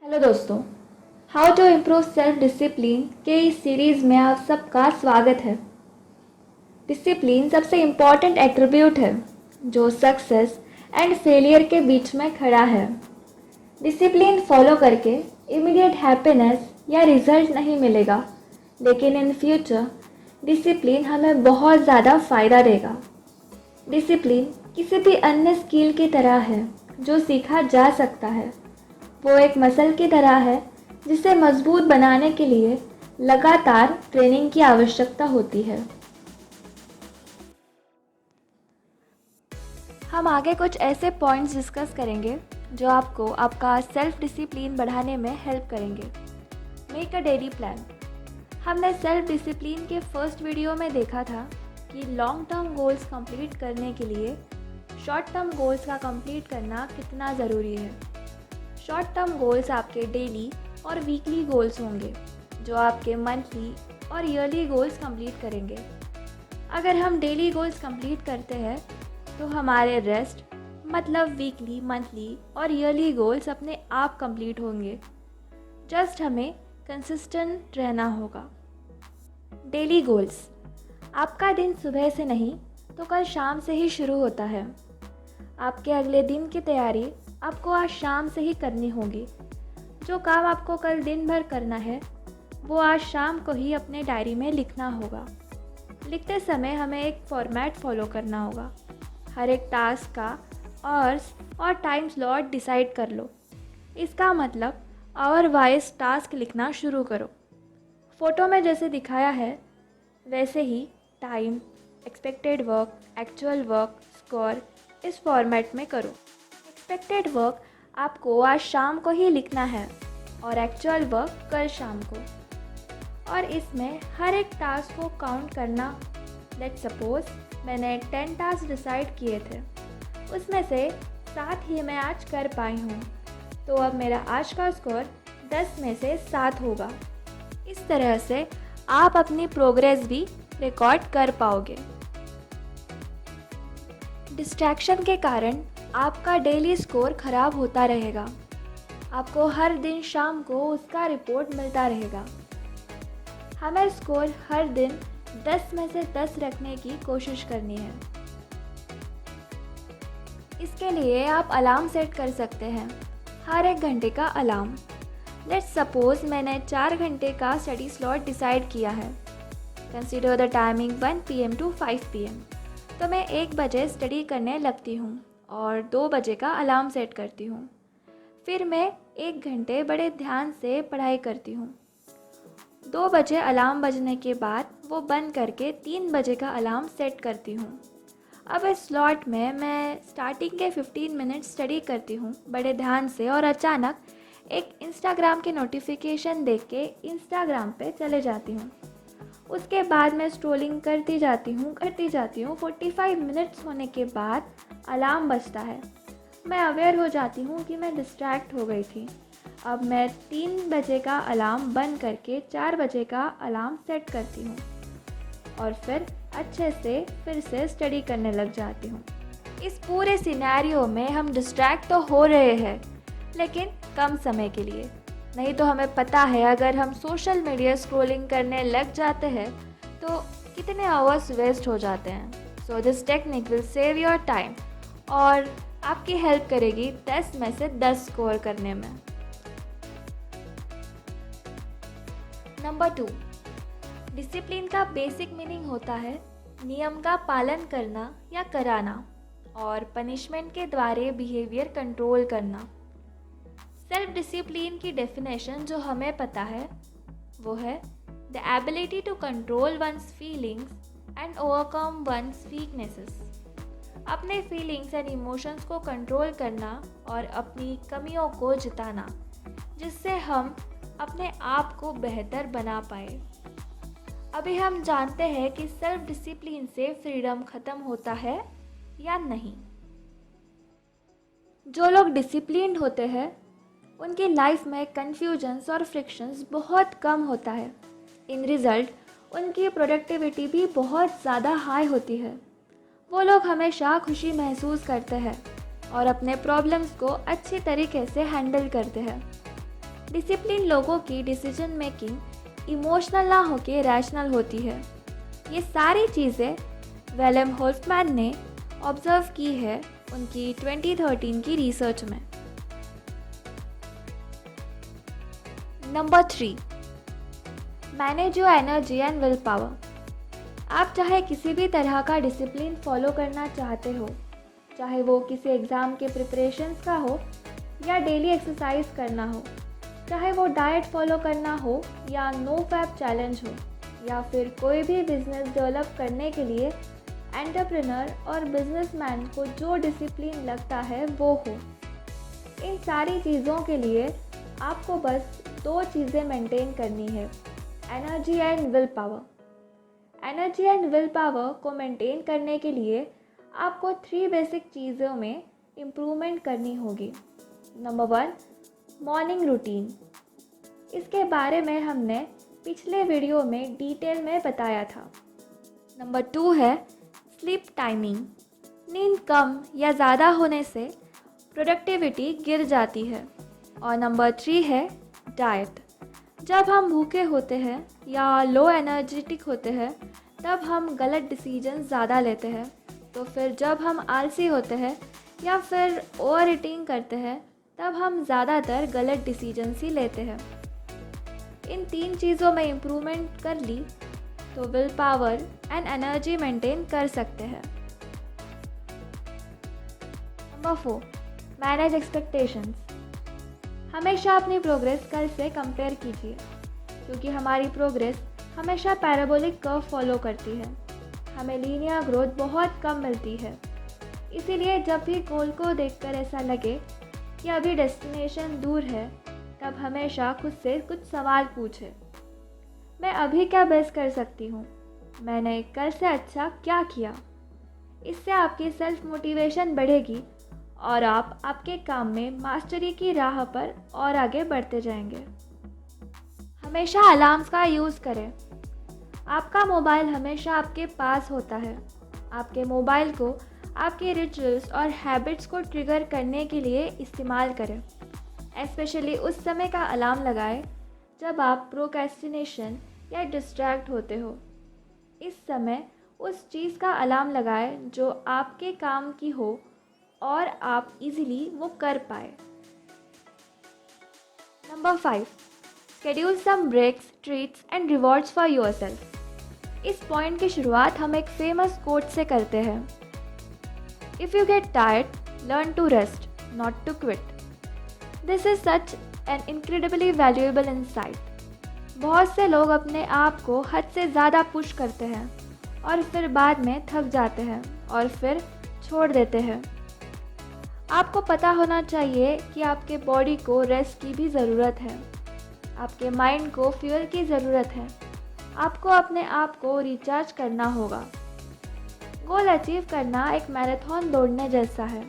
Hello दोस्तों, how to improve self discipline के इस सीरीज़ में आप सबका स्वागत है। डिसिप्लिन सबसे इम्पॉर्टेंट एट्रीब्यूट है जो सक्सेस एंड फेलियर के बीच में खड़ा है। डिसिप्लिन फॉलो करके इमीडिएट हैप्पीनेस या रिजल्ट नहीं मिलेगा, लेकिन इन फ्यूचर डिसिप्लिन हमें बहुत ज़्यादा फ़ायदा देगा। डिसिप्लिन किसी भी अन्य स्किल की तरह है जो सीखा जा सकता है। वो एक मसल की तरह है जिसे मजबूत बनाने के लिए लगातार ट्रेनिंग की आवश्यकता होती है। हम आगे कुछ ऐसे पॉइंट्स डिस्कस करेंगे जो आपको आपका सेल्फ डिसिप्लिन बढ़ाने में हेल्प करेंगे। Make a daily plan. हमने सेल्फ डिसिप्लिन के फर्स्ट वीडियो में देखा था कि लॉन्ग टर्म गोल्स कंप्लीट करने के लिए शॉर्ट टर्म गोल्स का कंप्लीट करना कितना ज़रूरी है। शॉर्ट टर्म गोल्स आपके डेली और वीकली गोल्स होंगे जो आपके मंथली और ईयरली गोल्स कंप्लीट करेंगे। अगर हम डेली गोल्स कंप्लीट करते हैं तो हमारे रेस्ट मतलब वीकली, मंथली और ईयरली गोल्स अपने आप कंप्लीट होंगे। जस्ट हमें कंसिस्टेंट रहना होगा। Daily goals. आपका दिन सुबह से नहीं तो कल शाम से ही शुरू होता है। आपके अगले दिन की तैयारी आपको आज शाम से ही करनी होगी। जो काम आपको कल दिन भर करना है वो आज शाम को ही अपने डायरी में लिखना होगा। लिखते समय हमें एक फॉर्मेट फॉलो करना होगा। हर एक टास्क का आवर्स और टाइम स्लॉट डिसाइड कर लो। इसका मतलब आवर वाइज टास्क लिखना शुरू करो। फ़ोटो में जैसे दिखाया है वैसे ही time, expected work, actual work, score इस फॉर्मेट में करो। एक्सपेक्टेड वर्क आपको आज शाम को ही लिखना है और एक्चुअल वर्क कल शाम को। और इसमें हर एक टास्क को काउंट करना। लेट्स सपोज मैंने 10 टास्क डिसाइड किए थे, उसमें से 7 ही मैं आज कर पाई हूँ, तो अब मेरा आज का स्कोर 10 में से 7 होगा। इस तरह से आप अपनी प्रोग्रेस भी रिकॉर्ड कर पाओगे। डिस्ट्रैक्शन के कारण आपका डेली स्कोर ख़राब होता रहेगा। आपको हर दिन शाम को उसका रिपोर्ट मिलता रहेगा। हमें स्कोर हर दिन 10 में से 10 रखने की कोशिश करनी है। इसके लिए आप अलार्म सेट कर सकते हैं, हर 1 घंटे का अलार्म। लेट्स सपोज मैंने 4 घंटे का स्टडी स्लॉट डिसाइड किया है। Consider the timing 1 PM to 5 PM। तो मैं 1 बजे स्टडी करने लगती हूँ और 2 बजे का अलार्म सेट करती हूँ। फिर मैं 1 घंटे बड़े ध्यान से पढ़ाई करती हूँ। 2 बजे अलार्म बजने के बाद वो बंद करके 3 बजे का अलार्म सेट करती हूँ। अब इस स्लॉट में मैं स्टार्टिंग के 15 मिनट स्टडी करती हूँ बड़े ध्यान से, और अचानक एक इंस्टाग्राम की नोटिफिकेशन देख के इंस्टाग्राम पे चले जाती हूँ। उसके बाद मैं स्क्रॉलिंग करती जाती हूँ 45 मिनट्स होने के बाद अलार्म बजता है। मैं अवेयर हो जाती हूँ कि मैं डिस्ट्रैक्ट हो गई थी। अब मैं 3 बजे का अलार्म बंद करके 4 बजे का अलार्म सेट करती हूँ और फिर अच्छे से फिर से स्टडी करने लग जाती हूँ। इस पूरे सिनेरियो में हम डिस्ट्रैक्ट तो हो रहे हैं, लेकिन कम समय के लिए। नहीं तो हमें पता है अगर हम सोशल मीडिया स्क्रॉलिंग करने लग जाते हैं तो कितने आवर्स वेस्ट हो जाते हैं। So this technique will save your time और आपकी हेल्प करेगी 10 में से 10 स्कोर करने में। नंबर 2, डिसिप्लिन का बेसिक मीनिंग होता है नियम का पालन करना या कराना और पनिशमेंट के द्वारा बिहेवियर कंट्रोल करना। सेल्फ डिसिप्लिन की डेफिनेशन जो हमें पता है वो है the ability to control one's feelings and overcome one's weaknesses. अपने फीलिंग्स एंड इमोशंस को कंट्रोल करना और अपनी कमियों को जिताना, जिससे हम अपने आप को बेहतर बना पाए। अभी हम जानते हैं कि सेल्फ डिसिप्लिन से फ्रीडम ख़त्म होता है या नहीं। जो लोग डिसिप्लिन्ड होते हैं उनकी लाइफ में कन्फ्यूजन्स और फ्रिक्शंस बहुत कम होता है। इन रिज़ल्ट उनकी प्रोडक्टिविटी भी बहुत ज़्यादा हाई होती है। वो लोग हमेशा खुशी महसूस करते हैं और अपने प्रॉब्लम्स को अच्छी तरीके से हैंडल करते हैं। डिसिप्लिन लोगों की डिसीजन मेकिंग इमोशनल ना होकर रैशनल होती है। ये सारी चीज़ें विलियम होल्फमैन ने ऑब्जर्व की है उनकी 2013 की रिसर्च में। Number 3, manage your energy and will power. आप चाहे किसी भी तरह का डिसिप्लिन फॉलो करना चाहते हो, चाहे वो किसी एग्ज़ाम के प्रिपरेशंस का हो या डेली एक्सरसाइज करना हो, चाहे वो डाइट फॉलो करना हो या नो फैप चैलेंज हो, या फिर कोई भी बिजनेस डेवलप करने के लिए एंटरप्रेन्योर और बिजनेसमैन को जो डिसिप्लिन लगता है वो हो। इन सारी चीज़ों के लिए आपको बस 2 चीज़ें मेंटेन करनी है, energy and will power. Energy and will power को मेंटेन करने के लिए आपको 3 बेसिक चीज़ों में इम्प्रूवमेंट करनी होगी। Number 1, morning routine. इसके बारे में हमने पिछले वीडियो में डिटेल में बताया था। नंबर 2 है स्लीप टाइमिंग। नींद कम या ज़्यादा होने से प्रोडक्टिविटी गिर जाती है। और नंबर 3 है डाइट। जब हम भूखे होते हैं या लो एनर्जेटिक होते हैं तब हम गलत डिसीजन ज़्यादा लेते हैं, तो फिर जब हम आलसी होते हैं या फिर ओवर ईटिंग करते हैं तब हम ज़्यादातर गलत डिसीजंस ही लेते हैं। इन 3 चीज़ों में इम्प्रूवमेंट कर ली तो will power and energy maintain कर सकते हैं। Number 4, manage expectations. हमेशा अपनी प्रोग्रेस कल से कंपेयर कीजिए, क्योंकि हमारी प्रोग्रेस हमेशा पैराबोलिक कर्व फॉलो करती है। हमें लीनियर ग्रोथ बहुत कम मिलती है। इसीलिए जब भी गोल को देखकर ऐसा लगे कि अभी डेस्टिनेशन दूर है, तब हमेशा खुद से कुछ सवाल पूछें। मैं अभी क्या बेस्ट कर सकती हूँ? मैंने कल से अच्छा क्या किया? इससे आपकी सेल्फ मोटिवेशन बढ़ेगी और आप आपके काम में मास्टरी की राह पर और आगे बढ़ते जाएंगे। हमेशा अलार्म्स का यूज़ करें। आपका मोबाइल हमेशा आपके पास होता है। आपके मोबाइल को आपके रिचुअल्स और हैबिट्स को ट्रिगर करने के लिए इस्तेमाल करें। एस्पेशली उस समय का अलार्म लगाएं जब आप प्रोक्रेस्टिनेशन या डिस्ट्रैक्ट होते हो। इस समय उस चीज़ का अलार्म लगाएं जो आपके काम की हो और आप इजीली वो कर पाए। Number 5, schedule some breaks, treats and rewards for yourself. इस पॉइंट की शुरुआत हम एक फेमस कोट से करते हैं, if you get tired learn to rest not to quit. This is such an incredibly valuable insight. बहुत से लोग अपने आप को हद से ज़्यादा पुश करते हैं और फिर बाद में थक जाते हैं और फिर छोड़ देते हैं। आपको पता होना चाहिए कि आपके बॉडी को रेस्ट की भी ज़रूरत है, आपके माइंड को फ्यूल की ज़रूरत है। आपको अपने आप को रिचार्ज करना होगा। गोल अचीव करना एक मैराथन दौड़ने जैसा है।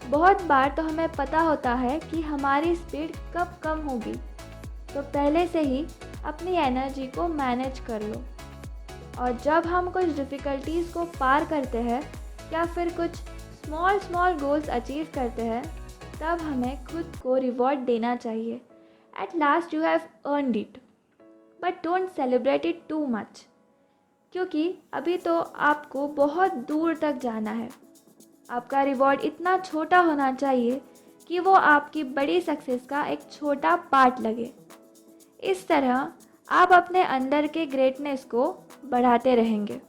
बहुत बार तो हमें पता होता है कि हमारी स्पीड कब कम होगी, तो पहले से ही अपनी एनर्जी को मैनेज कर लो। और जब हम कुछ डिफ़िकल्टीज़ को पार करते हैं या फिर कुछ स्मॉल गोल्स अचीव करते हैं, तब हमें खुद को रिवॉर्ड देना चाहिए। At last you have earned it, but don't celebrate it too much, क्योंकि अभी तो आपको बहुत दूर तक जाना है। आपका रिवॉर्ड इतना छोटा होना चाहिए कि वो आपकी बड़ी सक्सेस का एक छोटा पार्ट लगे। इस तरह आप अपने अंदर के ग्रेटनेस को बढ़ाते रहेंगे।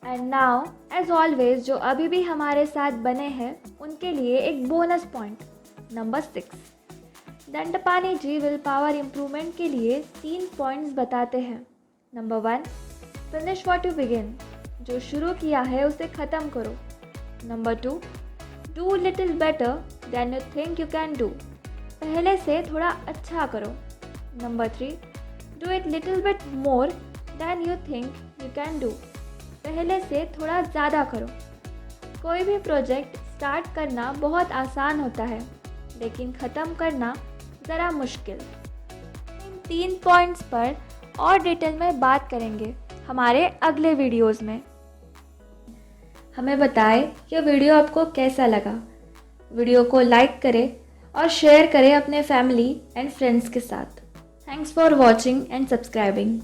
एंड नाउ एज ऑलवेज जो अभी भी हमारे साथ बने हैं उनके लिए एक bonus point. Number 6, Dandapani ji willpower improvement के लिए 3 पॉइंट्स बताते हैं। Number 1, finish what you begin. जो शुरू किया है उसे ख़त्म करो। Number 2, do little better than you think you can do. पहले से थोड़ा अच्छा करो। Number 3, do it little bit more than you think you can do. पहले से थोड़ा ज़्यादा करो। कोई भी प्रोजेक्ट स्टार्ट करना बहुत आसान होता है, लेकिन ख़त्म करना ज़रा मुश्किल। इन 3 पॉइंट्स पर और डिटेल में बात करेंगे हमारे अगले वीडियोस में। हमें बताएं कि वीडियो आपको कैसा लगा। वीडियो को लाइक करें और शेयर करें अपने फैमिली एंड फ्रेंड्स के साथ। Thanks for watching and subscribing.